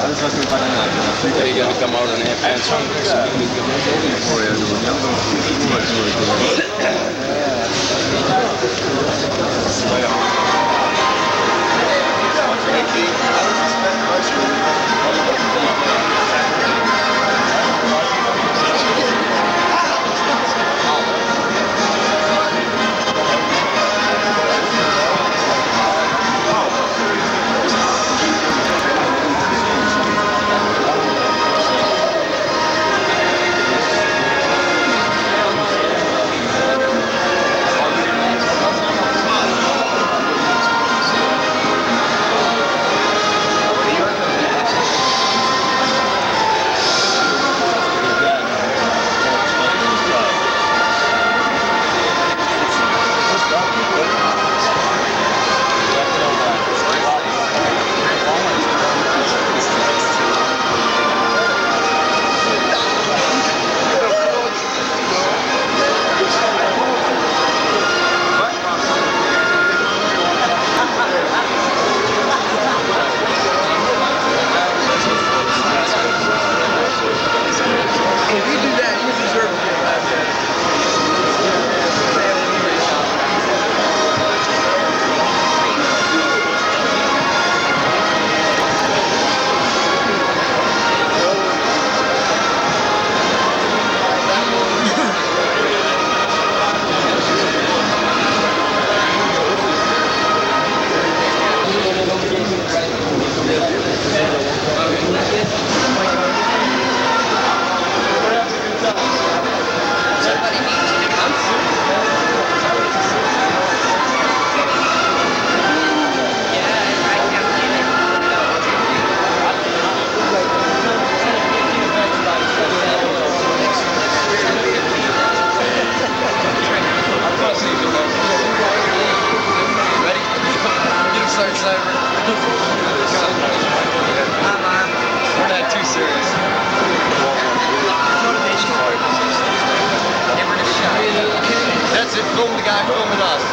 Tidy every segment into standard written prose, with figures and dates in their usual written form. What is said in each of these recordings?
Alles, was mit Banane hat. Ja, die kan maar dan even Film the guy filming us.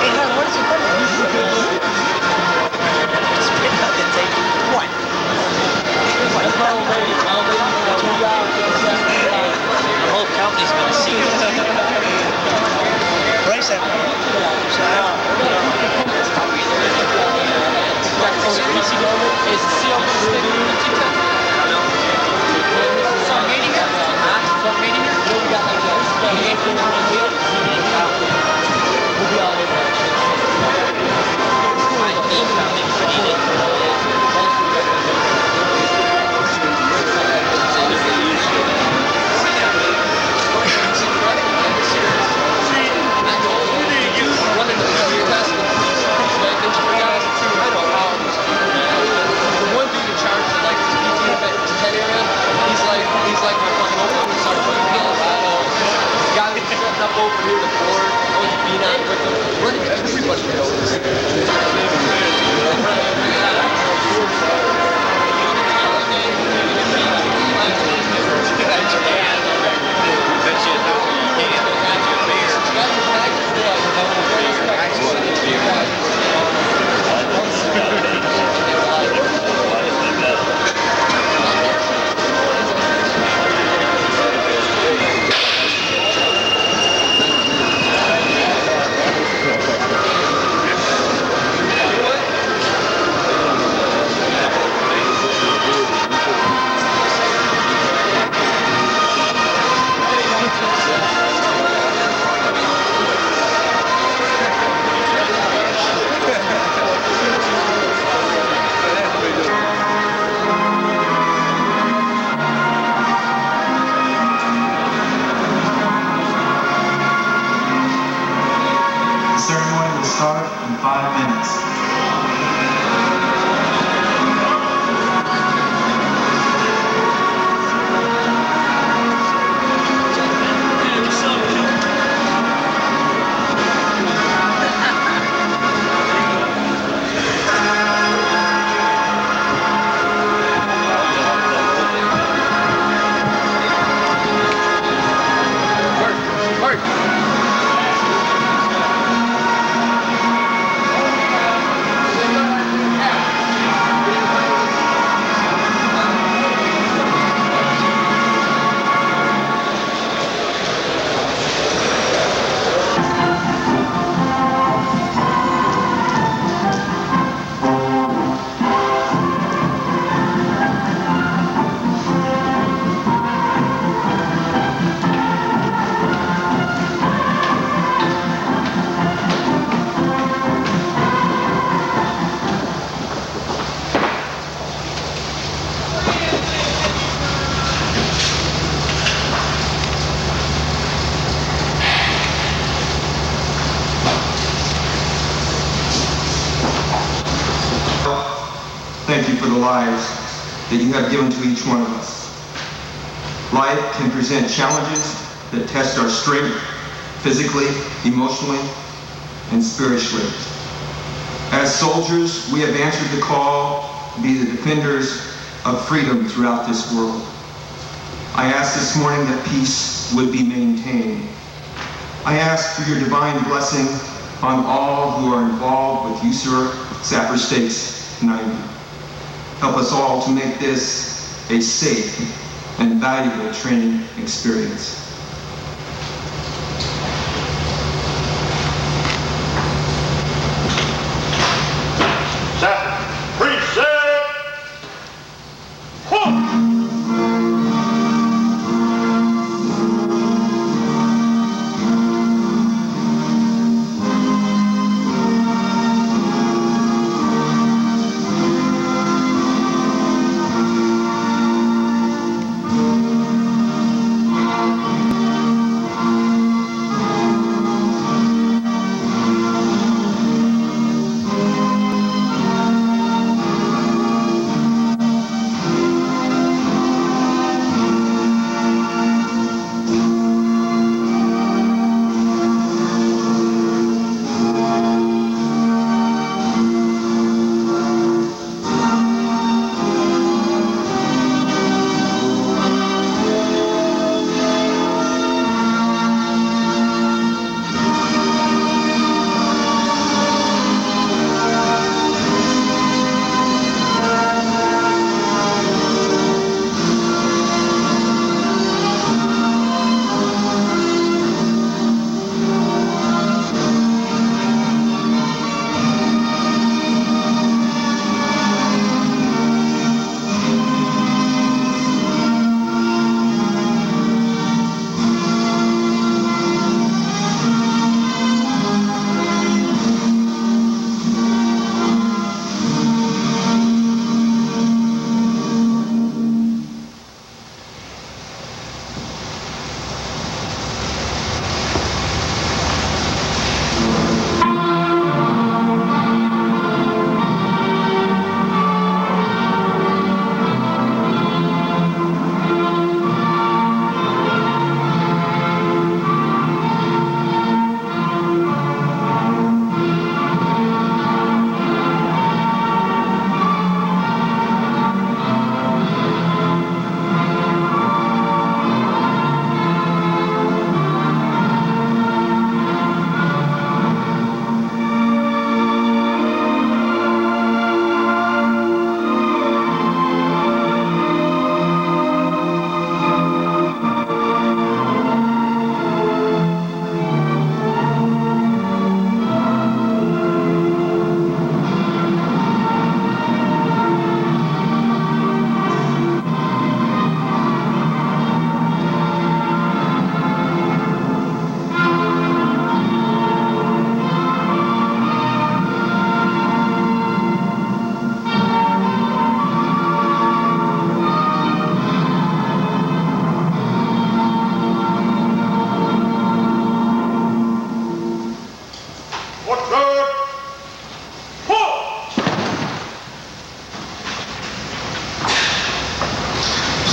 Hey, hon, what is he filming? Spit up and say, what? That's my old lady. My old lady. The whole company's gonna see it. Right, Sapper? Is he on the you for the lives that you have given to each one of us. Life can present challenges that test our strength, physically, emotionally, and spiritually. As soldiers, we have answered the call to be the defenders of freedom throughout this world. I ask this morning that peace would be maintained. I ask for your divine blessing on all who are involved with USAREUR Sapper Stakes 90. Help us all to make this a safe and valuable training experience.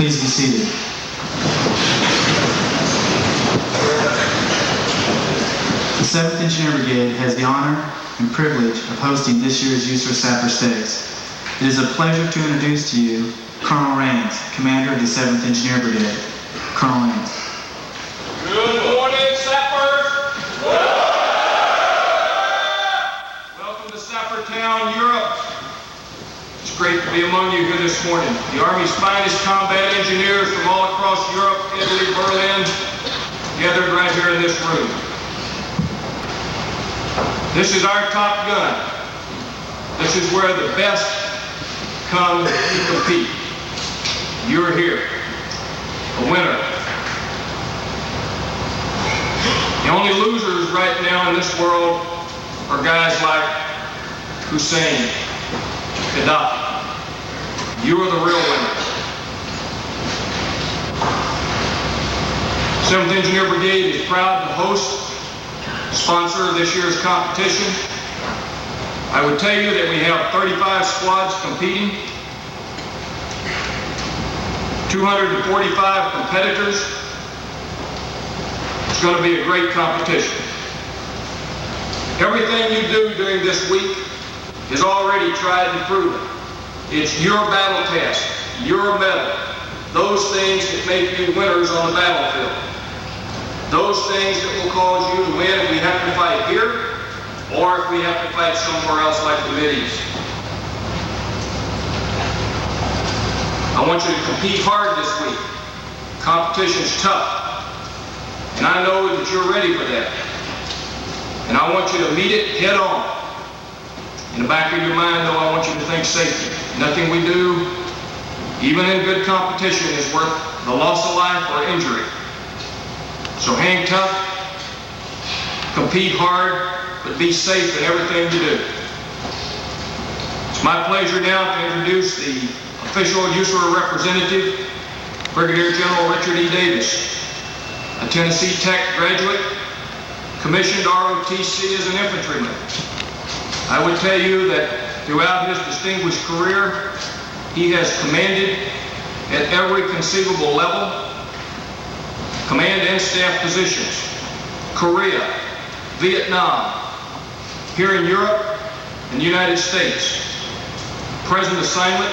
Please be seated. The 7th Engineer Brigade has the honor and privilege of hosting this year's USAREUR Sapper Stakes. It is a pleasure to introduce to you Colonel Raines, Commander of the 7th Engineer Brigade. Colonel Raines. Good morning, Sappers! Welcome to Sapper Town, Europe. It's great to be among you here this morning. The Army's finest combat engineers from all across Europe, Italy, Berlin, gathered right here in this room. This is our Top Gun. This is where the best come to compete. You're here, a winner. The only losers right now in this world are guys like Hussein, Gaddafi. You are the real winners. 7th Engineer Brigade is proud to host, sponsor of this year's competition. I would tell you that we have 35 squads competing 245 competitors. It's going to be a great competition. Everything you do during this week is already tried and proven. It's your battle test, your medal, those things that make you winners on the battlefield. Those things that will cause you to win if we have to fight here or if we have to fight somewhere else like the Mideast. I want you to compete hard this week. Competition's tough. And I know that you're ready for that. And I want you to meet it head on. In the back of your mind, though, I want you to think safety. Nothing we do, even in good competition, is worth the loss of life or injury. So hang tough, compete hard, but be safe in everything you do. It's my pleasure now to introduce the official USAREUR representative, Brigadier General Richard E. Davis, a Tennessee Tech graduate, commissioned ROTC as an infantryman. I would tell you that throughout his distinguished career, he has commanded at every conceivable level, command and staff positions, Korea, Vietnam, here in Europe and the United States. Present assignment,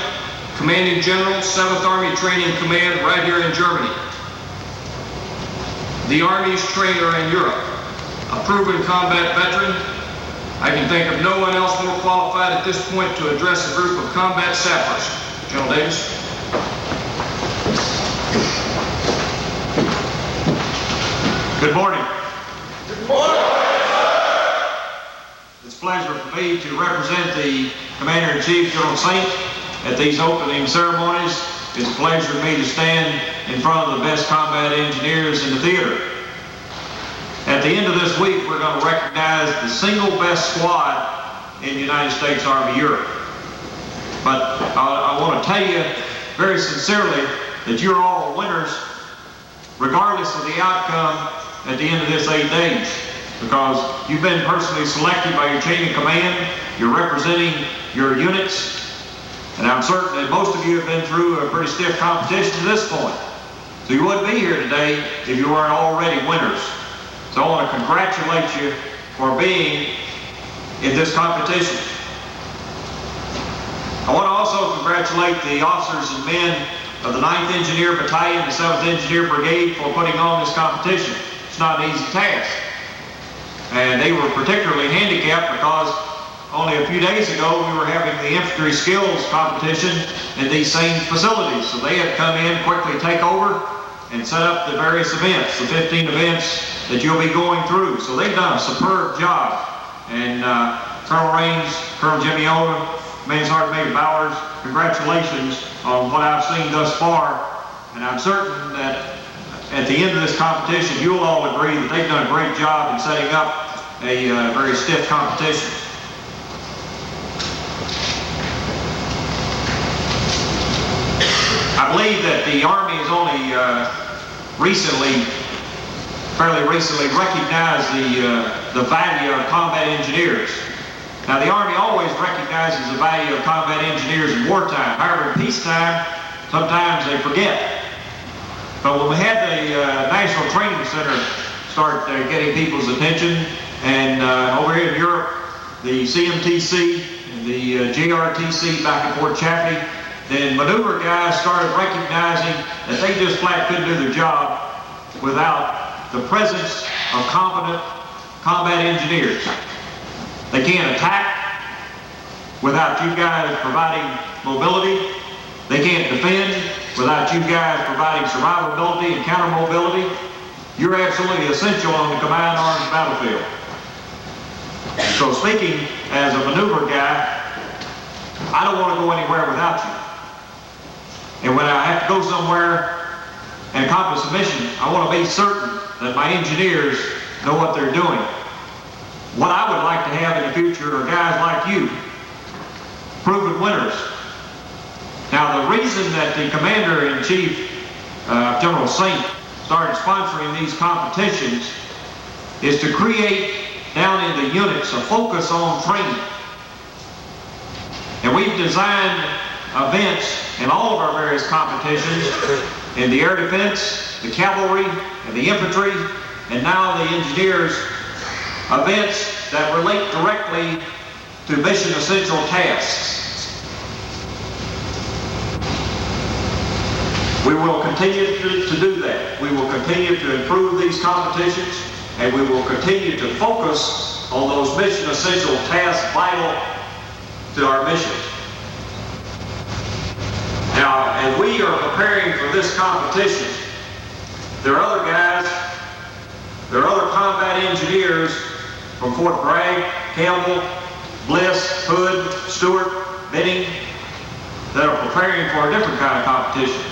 Commanding General, 7th Army Training Command right here in Germany. The Army's trainer in Europe, a proven combat veteran. I can think of no one else more qualified at this point to address a group of combat sappers. General Davis. Good morning. Good morning. It's a pleasure for me to represent the Commander-in-Chief, General Saint, at these opening ceremonies. It's a pleasure for me to stand in front of the best combat engineers in the theater. At the end of this week, we're going to recognize the single best squad in the United States Army Europe. But I want to tell you very sincerely that you're all winners, regardless of the outcome at the end of this 8 days, because you've been personally selected by your chain of command, you're representing your units, and I'm certain that most of you have been through a pretty stiff competition to this point. So you wouldn't be here today if you weren't already winners. So I want to congratulate you for being in this competition. I want to also congratulate the officers and men of the 9th Engineer Battalion and 7th Engineer Brigade for putting on this competition. It's not an easy task. And they were particularly handicapped because only a few days ago we were having the infantry skills competition in these same facilities. So they had to come in, quickly take over, and set up the various events, the 15 events that you'll be going through. So they've done a superb job. And Colonel Raines, Colonel Jimmy Owen, Main Sergeant Major Bowers, congratulations on what I've seen thus far. And I'm certain that at the end of this competition, you'll all agree that they've done a great job in setting up a very stiff competition. I believe that the Army has only fairly recently recognized the value of combat engineers. Now, the Army always recognizes the value of combat engineers in wartime. However, in peacetime, sometimes they forget. But when we had the National Training Center start getting people's attention, and over here in Europe, the CMTC and the GRTC back in Fort Chaffee, then maneuver guys started recognizing that they just flat couldn't do their job without the presence of competent combat engineers. They can't attack without you guys providing mobility. They can't defend without you guys providing survivability and counter mobility. You're absolutely essential on the combined arms battlefield. So speaking as a maneuver guy, I don't want to go anywhere without you. And when I have to go somewhere and accomplish a mission, I want to be certain that my engineers know what they're doing. What I would like to have in the future are guys like you, proven winners. Now, the reason that the Commander-in-Chief, General Saint, started sponsoring these competitions is to create down in the units a focus on training. And we've designed events in all of our various competitions, in the air defense, the cavalry, and the infantry, and now the engineers, events that relate directly to mission essential tasks. We will continue to do that. We will continue to improve these competitions, and we will continue to focus on those mission essential tasks vital to our mission. Now, as we are preparing for this competition, there are other guys, there are other combat engineers from Fort Bragg, Campbell, Bliss, Hood, Stewart, Benning, that are preparing for a different kind of competition.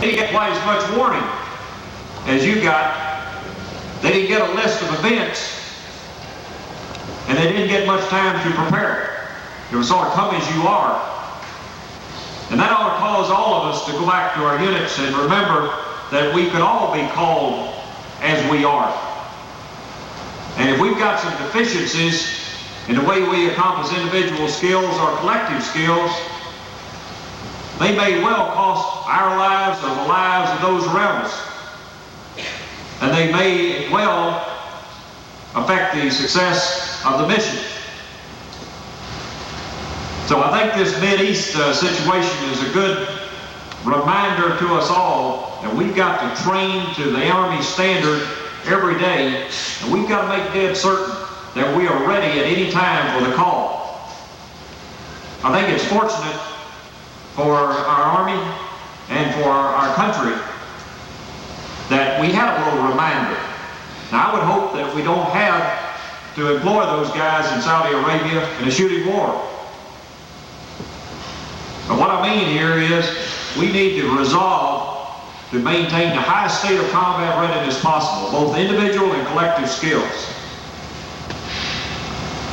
They didn't get quite as much warning as you got. They didn't get a list of events, and they didn't get much time to prepare. It was sort of come as you are. And that ought to cause all of us to go back to our units and remember that we could all be called as we are. And if we've got some deficiencies in the way we accomplish individual skills or collective skills, they may well cost our lives or the lives of those around us. And they may well affect the success of the mission. So I think this Mideast situation is a good reminder to us all that we've got to train to the Army standard every day, and we've got to make dead certain that we are ready at any time for the call. I think it's fortunate for our Army and for our country that we have a little reminder. Now, I would hope that we don't have to employ those guys in Saudi Arabia in a shooting war. But what I mean here is we need to resolve to maintain the highest state of combat readiness possible, both individual and collective skills.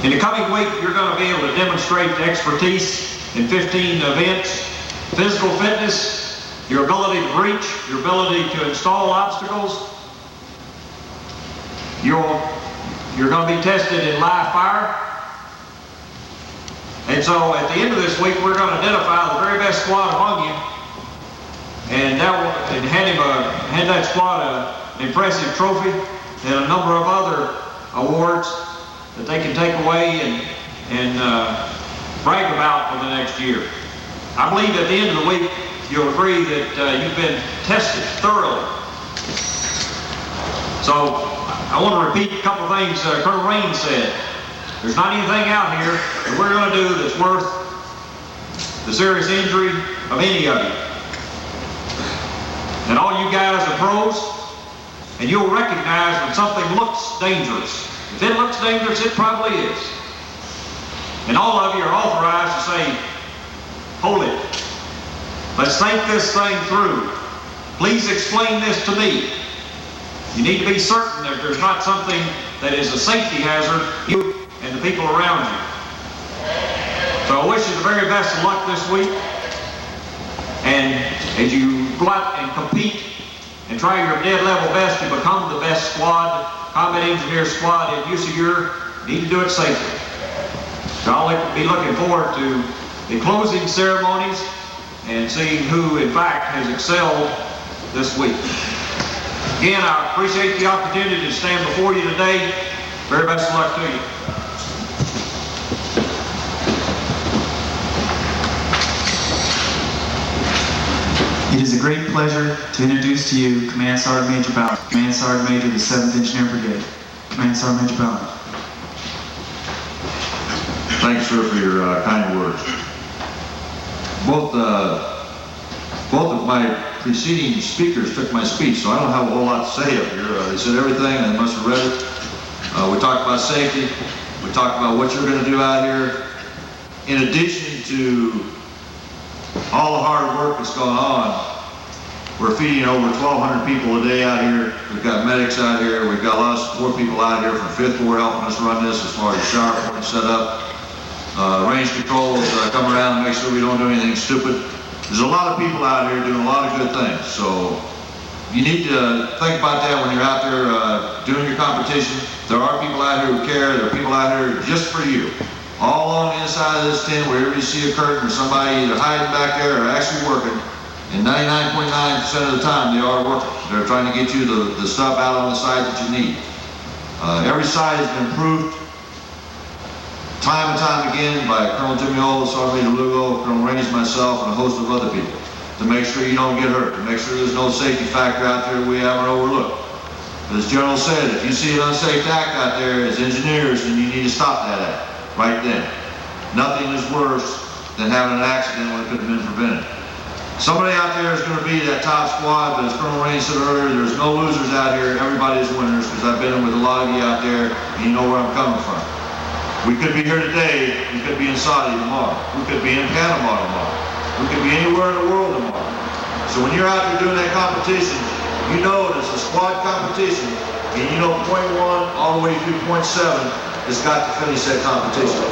In the coming week, you're going to be able to demonstrate the expertise in 15 events, physical fitness, your ability to breach, your ability to install obstacles. You're going to be tested in live fire. And so at the end of this week, we're going to identify the very best squad among you and hand that squad an impressive trophy and a number of other awards that they can take away and brag about for the next year. I believe at the end of the week, you'll agree that you've been tested thoroughly. So I want to repeat a couple of things Colonel Raines said. There's not anything out here that we're going to do that's worth the serious injury of any of you. And all you guys are pros, and you'll recognize when something looks dangerous. If it looks dangerous, it probably is. And all of you are authorized to say, hold it. Let's think this thing through. Please explain this to me. You need to be certain that there's not something that is a safety hazard, you and the people around you. So I wish you the very best of luck this week. And as you go out and compete and try your dead level best to become the best squad, combat engineer squad at USAREUR, you need to do it safely. So I'll be looking forward to the closing ceremonies and seeing who in fact has excelled this week. Again, I appreciate the opportunity to stand before you today. Very best of luck to you. It is a great pleasure to introduce to you Command Sergeant Major Ballard, Command Sergeant Major of the 7th Engineer Brigade. Command Sergeant Major Ballard. Thanks, sir, for your kind words. Both of my preceding speakers took my speech, so I don't have a whole lot to say up here. They said everything, and they must have read it. We talked about safety. We talked about what you're going to do out here. In addition to all the hard work that's going on, we're feeding over 1,200 people a day out here. We've got medics out here. We've got a lot of support people out here from 5th Ward helping us run this as far as shower point set up. Range controls come around and make sure we don't do anything stupid. There's a lot of people out here doing a lot of good things. So you need to think about that when you're out there doing your competition. There are people out here who care. There are people out here just for you. all along the inside of this tent, wherever you see a curtain or somebody either hiding back there or actually working, and 99.9% of the time they are working. They're trying to get you the stuff out on the side that you need. Every side has been proved time and time again by Colonel Jimmy Old, Sergeant Major Lugo, Colonel Rainey's, myself, and a host of other people to make sure you don't get hurt, to make sure there's no safety factor out there we haven't overlooked. But as General said, if you see an unsafe act out there as engineers, then you need to stop that act right then. Nothing is worse than having an accident when it could have been prevented. Somebody out there is going to be that top squad, but as Colonel Rainey said earlier, there's no losers out here. Everybody's winners, because I've been with a lot of you out there, and you know where I'm coming from. We could be here today, we could be in Saudi tomorrow, we could be in Panama tomorrow, we could be anywhere in the world tomorrow. So when you're out there doing that competition, you know it's a squad competition, and you know point 1 all the way through point 7 has got to finish that competition.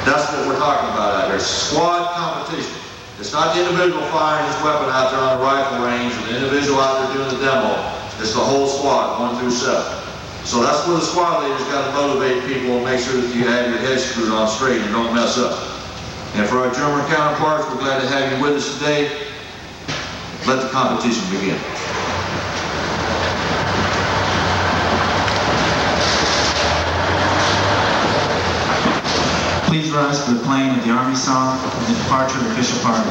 That's what we're talking about out here, squad competition. It's not the individual firing his weapon out there on the rifle range or the individual out there doing the demo. It's the whole squad, 1 through 7. So that's where the squad leaders got to motivate people and make sure that you have your head screwed on straight and don't mess up. And for our German counterparts, we're glad to have you with us today. Let the competition begin. Please rise for the playing of the Army song and the departure of the official party.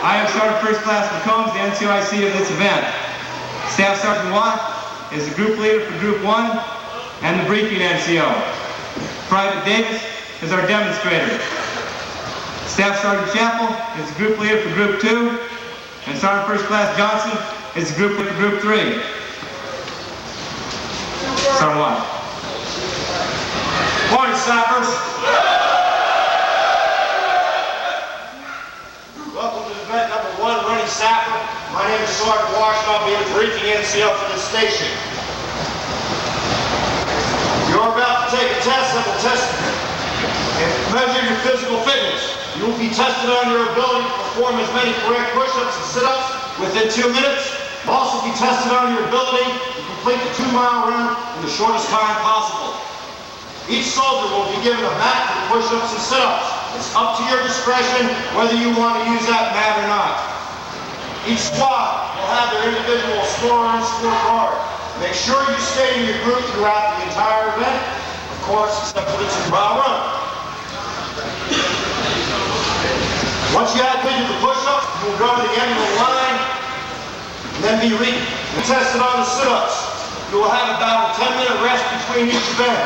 I am Sergeant First Class McCombs, the NCOIC of this event. Staff Sergeant Watt is the group leader for Group 1 and the briefing NCO. Private Davis is our demonstrator. Staff Sergeant Chappell is the group leader for Group 2, and Sergeant First Class Johnson is the group leader for Group 3. Sergeant Watt. Morning, Sappers. Welcome to event number 1, Running Sapper. My name is Sergeant Washington. I'll be the briefing NCO for this station. You're about to take a test that will test and measure your physical fitness. You will be tested on your ability to perform as many correct push-ups and sit-ups within 2 minutes. You'll also be tested on your ability to complete the 2-mile run in the shortest time possible. Each soldier will be given a mat for push-ups and sit-ups. It's up to your discretion whether you want to use that mat or not. Each squad will have their individual scorer and scorecard. Make sure you stay in your group throughout the entire event, of course, except for the 2-mile run. Once you have completed the push-ups, you will go to the end of the line and then be tested on the sit-ups. You will have about a 10-minute rest between each event.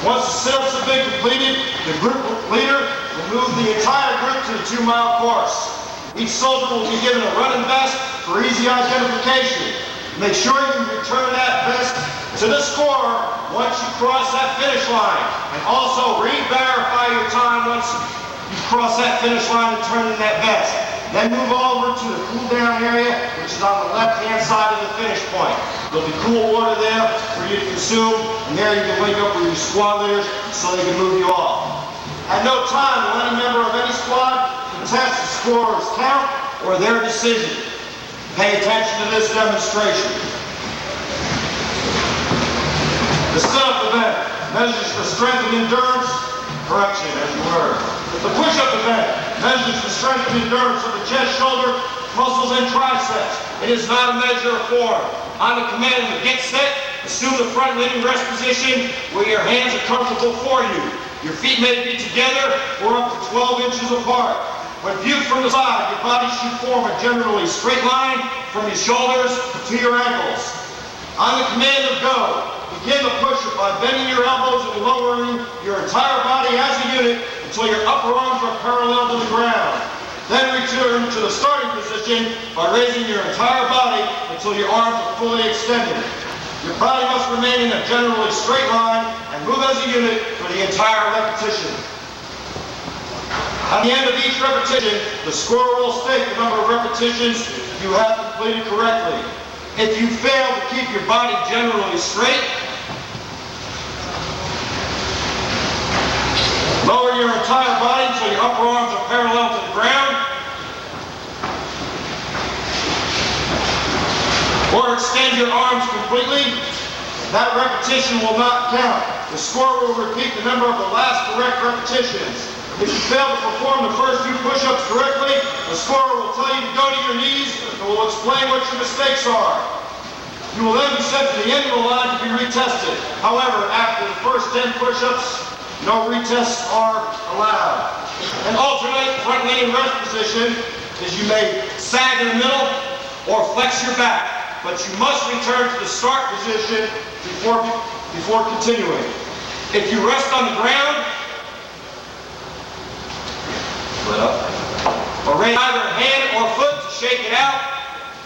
Once the sit-ups have been completed, the group leader will move the entire group to the 2-mile course. Each soldier will be given a running vest for easy identification. Make sure you return that vest to the scorer once you cross that finish line. And also re-verify your time once you cross that finish line and turn in that vest. Then move over to the cool-down area, which is on the left-hand side of the finish point. There'll be cool water there for you to consume, and there you can link up with your squad leaders so they can move you off. At no time will any member of any squad contest the scorer's count or their decision. Pay attention to this demonstration. The sit-up event measures the strength and endurance, correction as you heard. The push-up event measures the strength and endurance of the chest, shoulder, muscles, and triceps. It is not a measure of form. On the command of get set, assume the front leaning rest position where your hands are comfortable for you. Your feet may be together or up to 12 inches apart. When viewed from the side, your body should form a generally straight line from your shoulders to your ankles. On the command of go, begin the push-up by bending your elbows and lowering your entire body as a unit until your upper arms are parallel to the ground. Then return to the starting position by raising your entire body until your arms are fully extended. Your body must remain in a generally straight line and move as a unit for the entire repetition. At the end of each repetition, the scorer will state the number of repetitions you have completed correctly. If you fail to keep your body generally straight, lower your entire body until your upper arms are parallel to the ground, or extend your arms completely. That repetition will not count. The scorer will repeat the number of the last correct repetitions. If you fail to perform the first 2 push-ups correctly, the scorer will tell you to go to your knees and will explain what your mistakes are. You will then be sent to the end of the line to be retested. However, after the first 10 push-ups, no retests are allowed. An alternate front-leaning rest position is you may sag in the middle or flex your back, but you must return to the start position before continuing. If you rest on the ground, or raise either hand or foot to shake it out,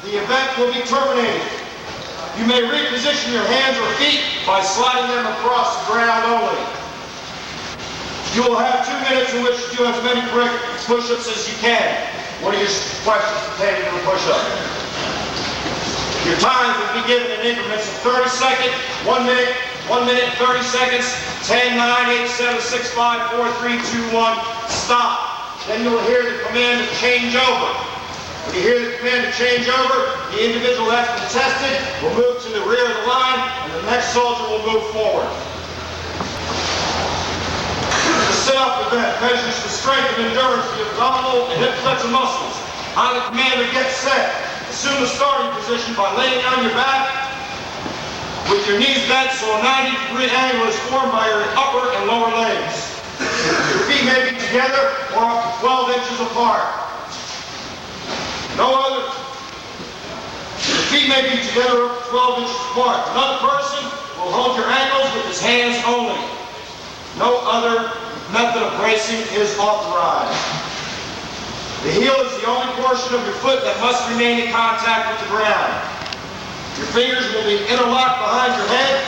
the event will be terminated. You may reposition your hands or feet by sliding them across the ground only. You will have 2 minutes in which to do as many correct push-ups as you can. What are your questions pertaining to the push-up? Your times will be given in increments of 30 seconds, 1 minute, 1 minute, 30 seconds, 10, 9, 8, 7, 6, 5, 4, 3, 2, 1, stop. Then you'll hear the command to change over. When you hear the command to change over, the individual that's been tested will move to the rear of the line, and the next soldier will move forward. The sit-up event measures the strength and endurance of the abdominal and hip flexor muscles. On the command to get set, assume the starting position by laying on your back with your knees bent so a 90-degree angle is formed by your upper and lower legs. Your feet may be together or up to 12 inches apart. Your feet may be together up to 12 inches apart. Another person will hold your ankles with his hands only. No other method of bracing is authorized. The heel is the only portion of your foot that must remain in contact with the ground. Your fingers will be interlocked behind your head,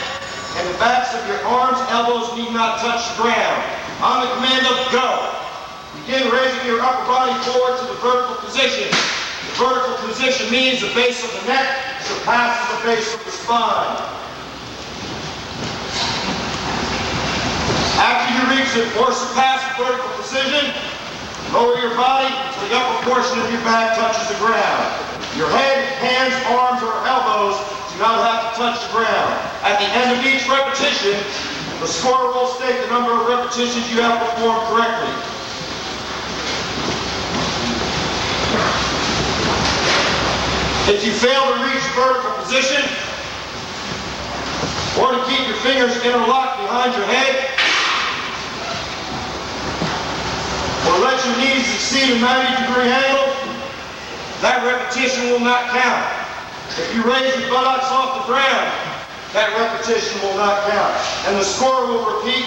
and the backs of your arms, elbows need not touch the ground. On the command of go, begin raising your upper body forward to the vertical position. The vertical position means the base of the neck surpasses the base of the spine. After you reach or surpass the vertical position, lower your body until the upper portion of your back touches the ground. Your head, hands, arms, or elbows do not have to touch the ground. At the end of each repetition, the scorer will state the number of repetitions you have performed correctly. If you fail to reach the vertical position, or to keep your fingers interlocked behind your head, or let your knees exceed a 90-degree angle, that repetition will not count. If you raise your buttocks off the ground, that repetition will not count. And the scorer will repeat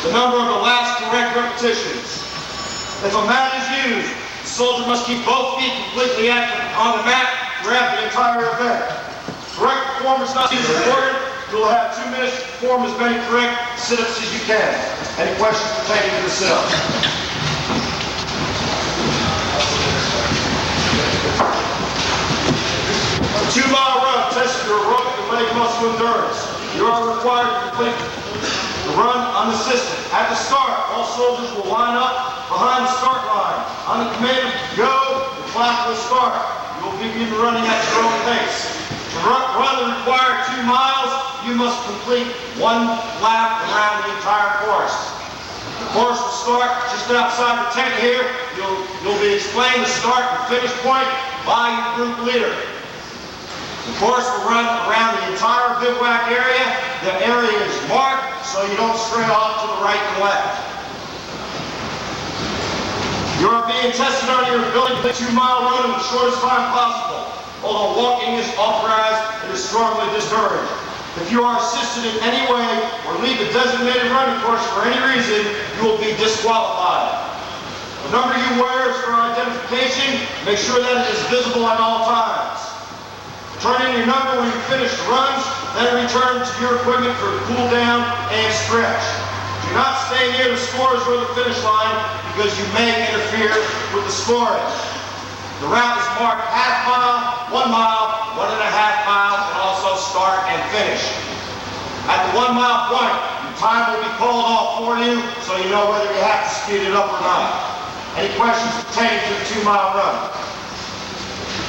the number of the last correct repetitions. If a mat is used, the soldier must keep both feet completely active on the mat throughout the entire event. Correct performance not is important. You will have 2 minutes to perform as many correct sit-ups as you can. Any questions pertaining to the sit-up? A 2-mile run tests your aerobic and leg muscle endurance. You are required to complete the run unassisted. At the start, all soldiers will line up behind the start line. On the command of go, the flag will start. You will begin running at your own pace. To run the required 2 miles, you must complete 1 lap around the entire course. The course will start just outside the tent here. You'll be explained the start and finish point by your group leader. The course will run around the entire bivouac area. The area is marked so you don't stray off to the right and left. You are being tested on your ability to 2-mile run in the shortest time possible. Although walking is authorized, it is strongly discouraged. If you are assisted in any way or leave the designated running course for any reason, you will be disqualified. The number you wear is for identification. Make sure that it is visible at all times. Turn in your number when you finish the runs, then return to your equipment for cool down and stretch. Do not stay near the scores or the finish line because you may interfere with the scoring. The route is marked half mile, 1 mile, 1.5 miles, and also start and finish. At the 1 mile point, your time will be called off for you so you know whether you have to speed it up or not. Any questions pertaining to the 2-mile run?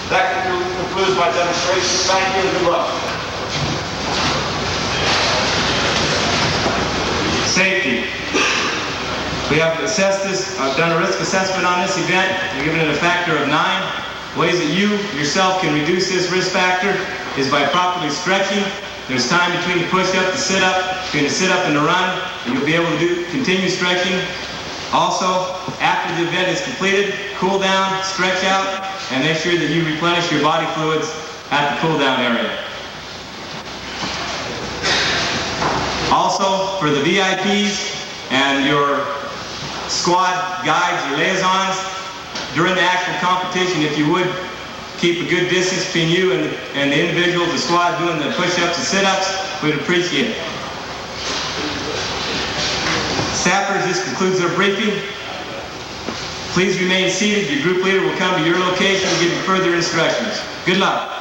That concludes my demonstration. Thank you and good luck. Safety. We have assessed this, done a risk assessment on this event. We've given it a factor of 9. Ways that you yourself can reduce this risk factor is by properly stretching. There's time between the push-up, the sit-up, between the sit-up and the run, and you'll be able to continue stretching. Also, after the event is completed, cool down, stretch out, and make sure that you replenish your body fluids at the cool down area. Also, for the VIPs and your squad guides, your liaisons, during the actual competition, if you would keep a good distance between you and the individuals, the squad doing the push-ups and sit-ups, we'd appreciate it. Sappers, this concludes their briefing. Please remain seated. Your group leader will come to your location and give you further instructions. Good luck.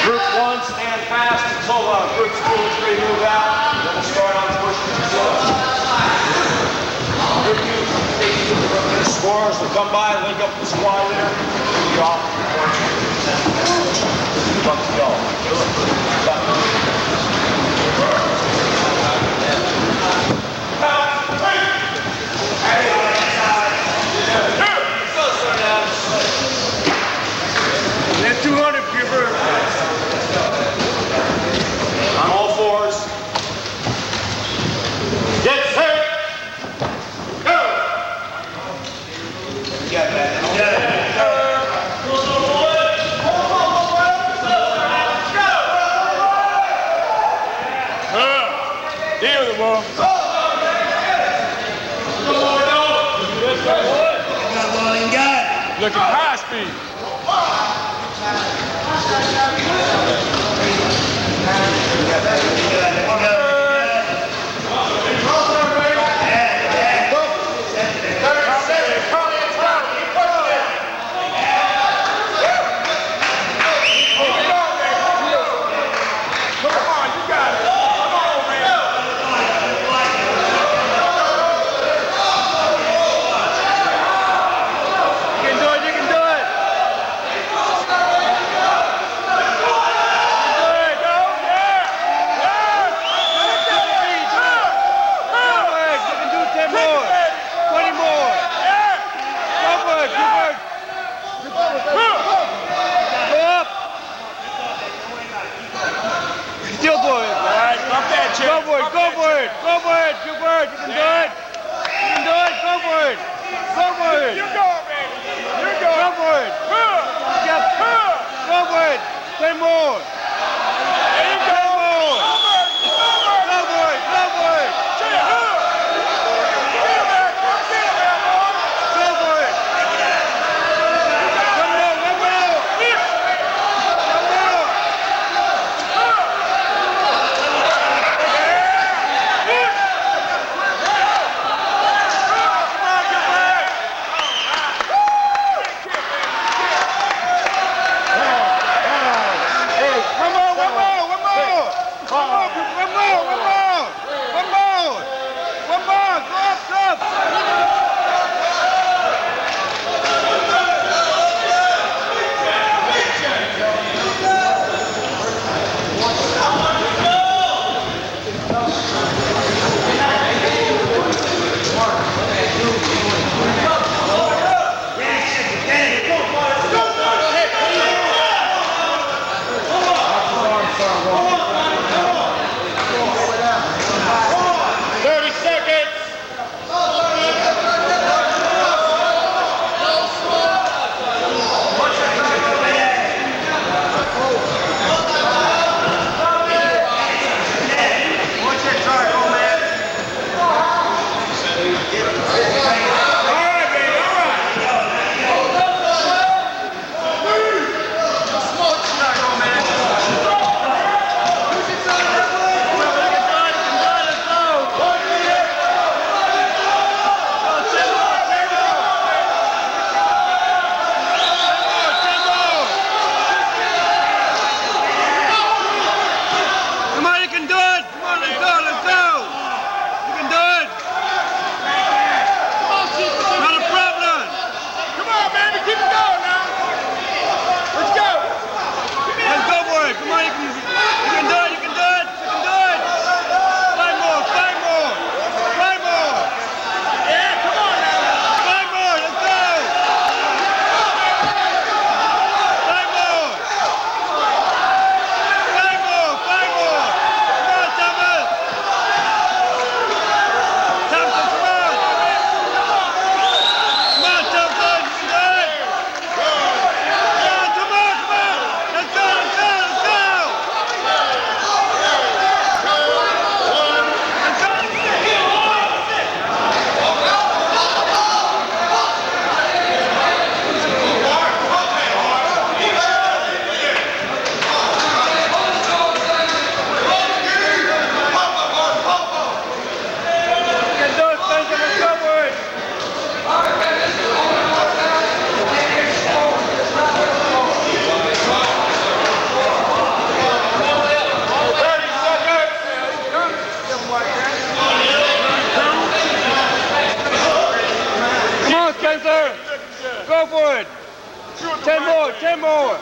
Group 1, stand fast until groups 2 and 3 move out. Then we'll start on pushing the slope. Scorers will come by, link up with the squad leader, and be off. Let's go. That's 200, Giver. On all fours. Get set. Go. Get that. Deal with it, boy. Look at high speed. go for it. 10 more, 10 more.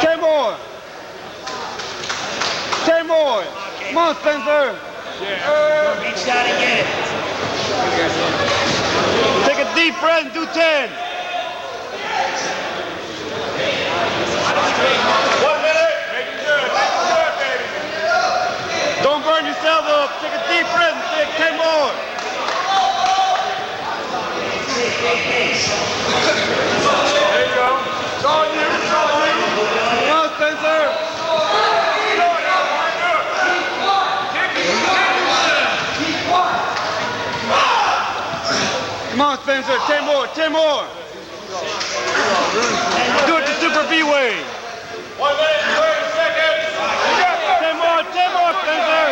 10 more. 10 more. Come on, Spencer. Reach down and get it. Take a deep breath and do 10. 1 minute. Make it good. Make it good, baby. Don't burn yourself up. Take a deep breath and take 10 more. There you go. It's all you. It's all you. Come on, Spencer. Come on, Spencer. 10 more. 10 more. Do it the Super B way. 1 minute and 30 seconds. 10 more. 10 more, Spencer.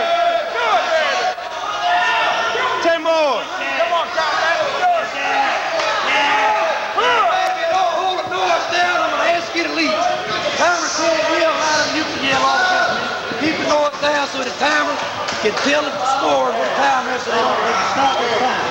10 more. Come on, Kyle. Hold the noise down. I'm going to ask you to leave. Timer says yell loud and you can yell all the time. Keep the noise down so the timer can tell the score what the time is so they don't stop the time.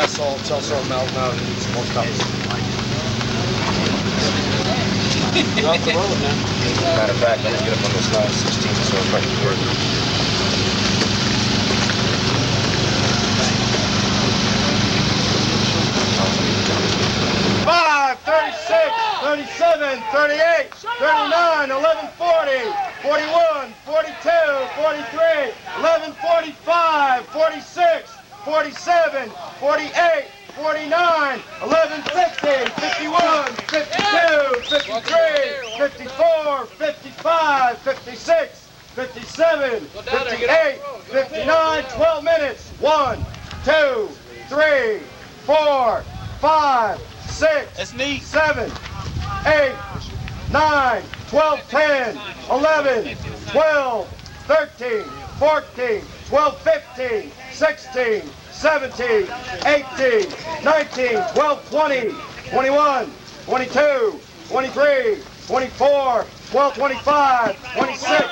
That's all until I start melting out and need some more coffee. You're off the road now. Matter of fact, I didn't get up on this last 16, so it's right here. 5, 36, 37, 38, 39, 11, 40, 41, 42, 43, 11, 45, 46, 47, 48, 49, 11, 50, 51, 52, 53, 54, 55, 56, 57, 58, 59, 12 minutes. 1, 2, 3, 4, 5, 6, 7, 8, 9, 12, 10, 11, 12, 13, 14, 12, 15, 16, 17, 18, 19, 12, 20, 21, 22, 23, 24, 12, 25, 26,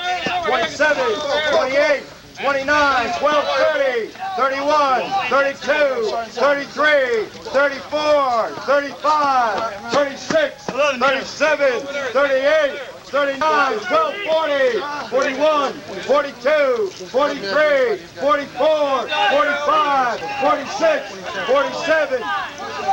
27, 28, 29, 12, 30, 31, 32, 33, 34, 35, 36, 37, 38, 39, 12, 40, 41, 42, 43, 44, 45, 46, 47,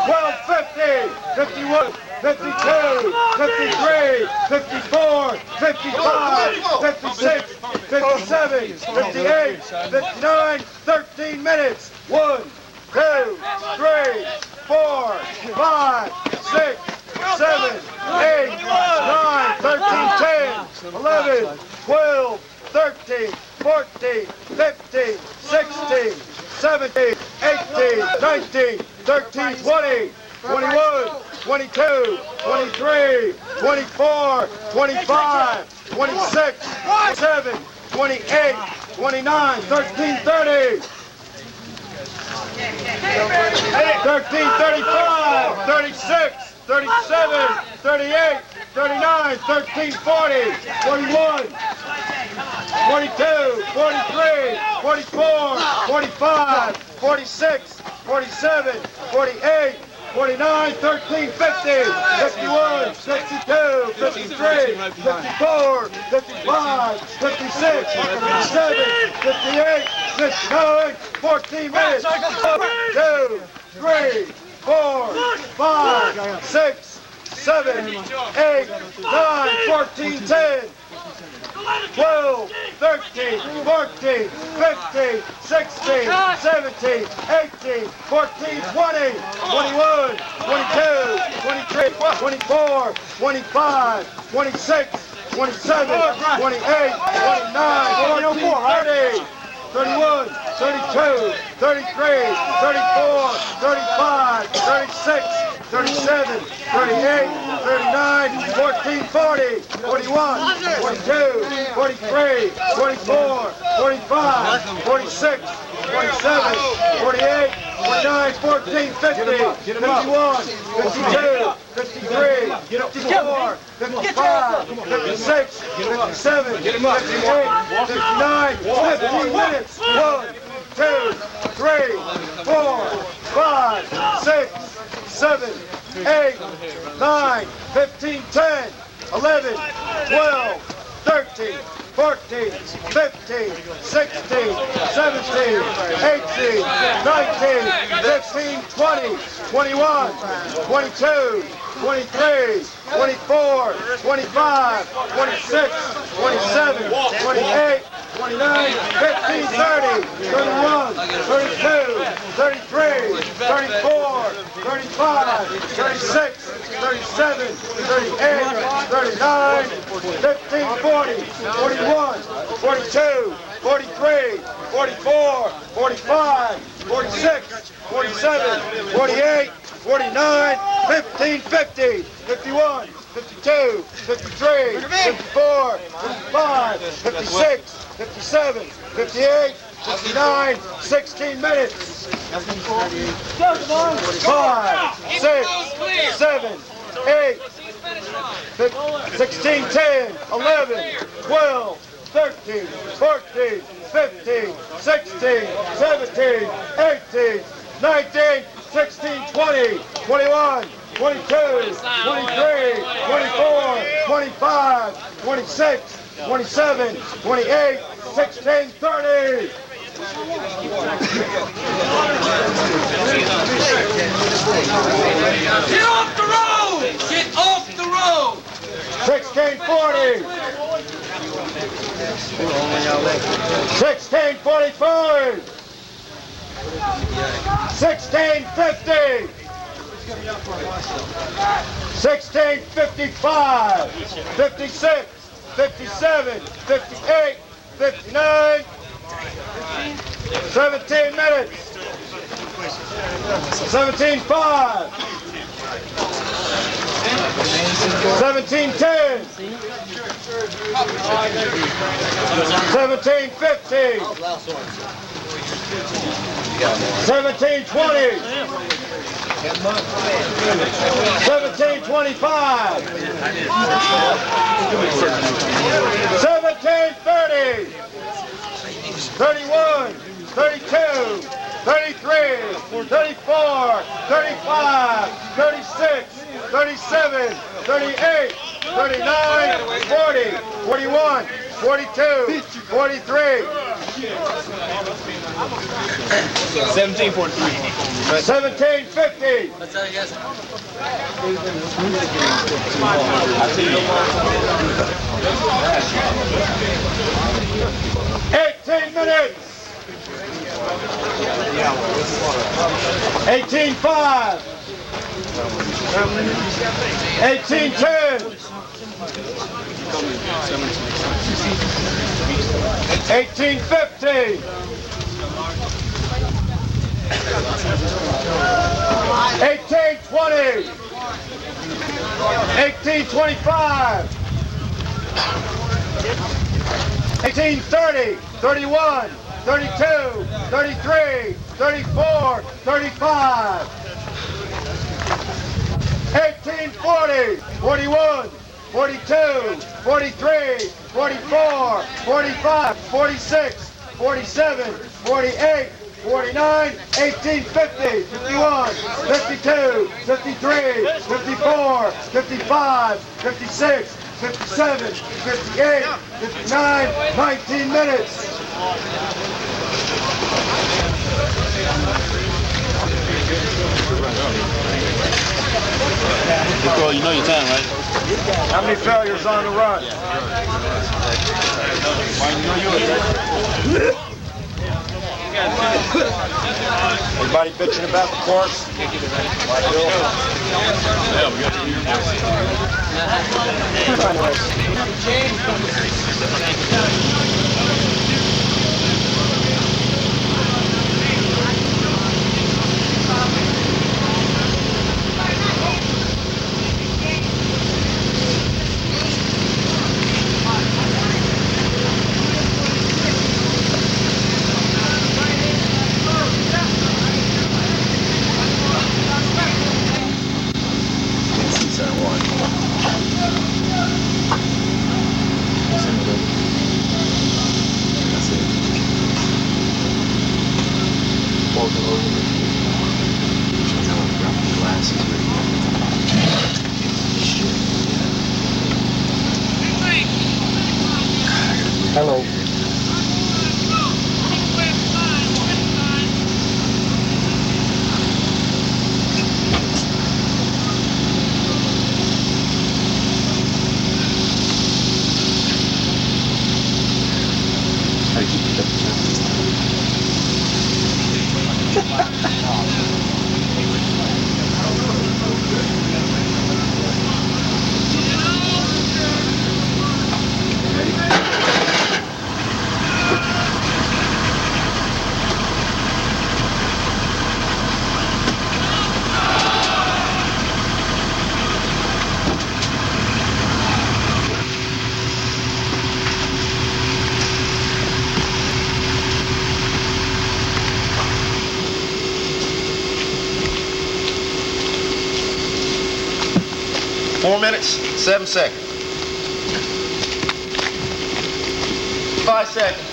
12, 50, 51, 52, 53, 54, 55, 56, 57, 58, 59, 13 minutes. 1, 2, 3, 4, 5, 6, 7, 8, 9, 13, 10, 11, 12, 13, 14, 15, 16, 17, 18, 19, 13, 20, 21, 22, 23, 24, 25, 26, 27, 28, 29, 13, 30, 13, 35, 36, 37, 38, 39, 13, 40, 41, 42, 43, 44, 45, 46, 47, 48, 49, 13, 50, 51, 52, 53, 54, 55, 56, 57, 58, 59, 14 minutes. 2, 3, 4, 5, 6, 7, 8, 9, 14, 10, 12, 13, 14, 15, 16, 17, 18, 14, 20, 21, 22, 23, 24, 25, 26, 27, 28, 29, 40, 30, 31, 32, 33, 34, 35, 36, 37, 38, 39, 14, 40, 41, 42, 43, 44, 45, 46, 47, 48, 49, 14, 50, 51, 52, 53, 54, 55, 56, 57, 58, 59, 15 minutes. 1, 2, 3, 4, 5, 6, 7, 8, 9, 15, 10, 11, 12, 13, 14, 15, 16, 17, 18, 19, 15, 20, 21, 22, 23, 24, 25, 26, 27, 28, 29, 15, 30, 31, 32, 33, 34, 35, 36, 37, 38, 39, 15, 40, 41, 42, 43, 44, 45, 46, 47, 48, 49, 15, 50, 51, 52, 53, 54, 55, 56, 57, 58, 59, 16 minutes. 5, 6, 7, 8, 16, 10, 11, 12, 13, 14, 15, 16, 17, 18, 19, 16, 20, 21, 22, 23, 24, 25, 26, 27, 28, 16, 30. Get off the road! Get off the road! 1640. 1645. 1650. 1655. 56. 57. 58. 59. 17 minutes. 17:05. 17:10. 17:15. 17:20. 17:25. 17:30. 31, 32, 33, 34, 35, 36, 37, 38, 39, 40, 41, 42, 43. 1743. 1750. Let's tell you guys. 18 minutes. 18:05. 18:10. 18:50. 18:20. 18:25. 18:30. 31. 32, 33, 34, 35. 1840, 41, 42, 43, 44, 45, 46, 47, 48, 49, 1850, 51, 52, 53, 54, 55, 56, 57, 58, 59, 19 minutes. Well, you know your time, right? How many failures on the run? Everybody bitching about the course? Yeah, we got Hello. $4 minutes, 7 seconds. 5 seconds.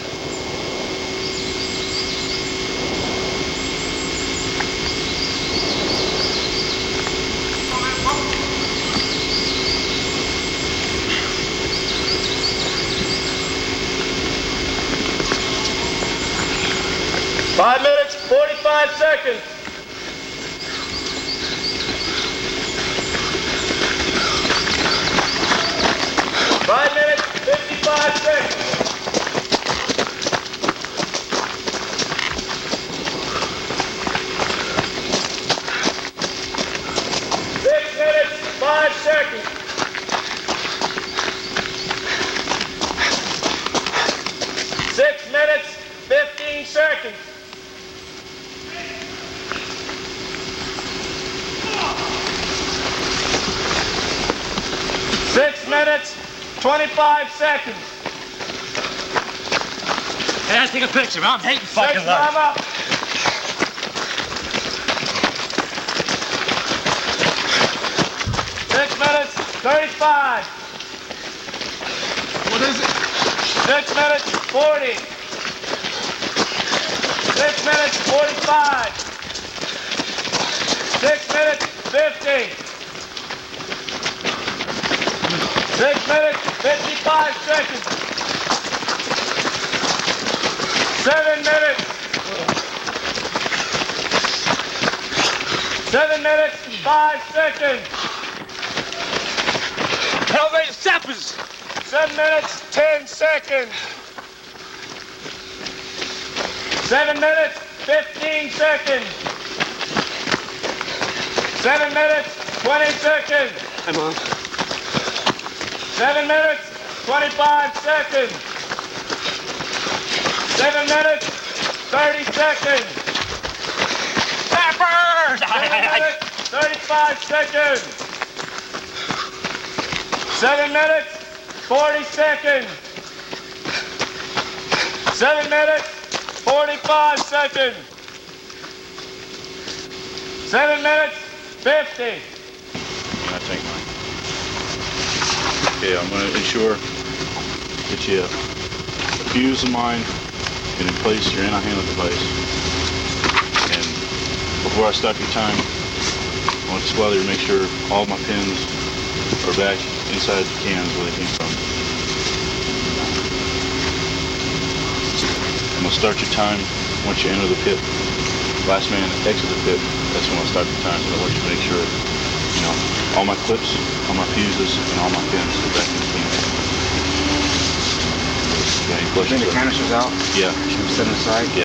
5 minutes, 45 seconds. 5 minutes, 55 seconds. 6 minutes, 5 seconds. 6 minutes, 15 seconds. 6 minutes, 25 seconds. Hey, I take a picture, man. I'm hating fucking Next time up. 6 minutes, 35. What is it? 6 minutes, 40. 6 minutes, 45. 6 minutes, 50. 6 minutes, 55 seconds. 7 minutes. 7 minutes, 5 seconds. Elevate sappers. 7 minutes, 10 seconds. 7 minutes, 15 seconds. 7 minutes, 20 seconds. Come on. 7 minutes, 25 seconds. 7 minutes, 30 seconds. Sappers! 7 minutes, 35 seconds. 7 minutes, 40 seconds. 7 minutes, 45 seconds. 7 minutes, 50. I take mine. Okay, I'm going to ensure that you fuse the mine and in place your anti-handle device. And before I stop your time, I want the squad leader to make sure all my pins are back inside the cans where they came from. I'm going to start your time once you enter the pit. Last man exit the pit, that's when I'll start your time. So I want you to make sure, you know, all my clips, all my fuses, and all my pins are back in the can. Got any questions? The canisters out? Yeah. Should we set them aside? Yeah.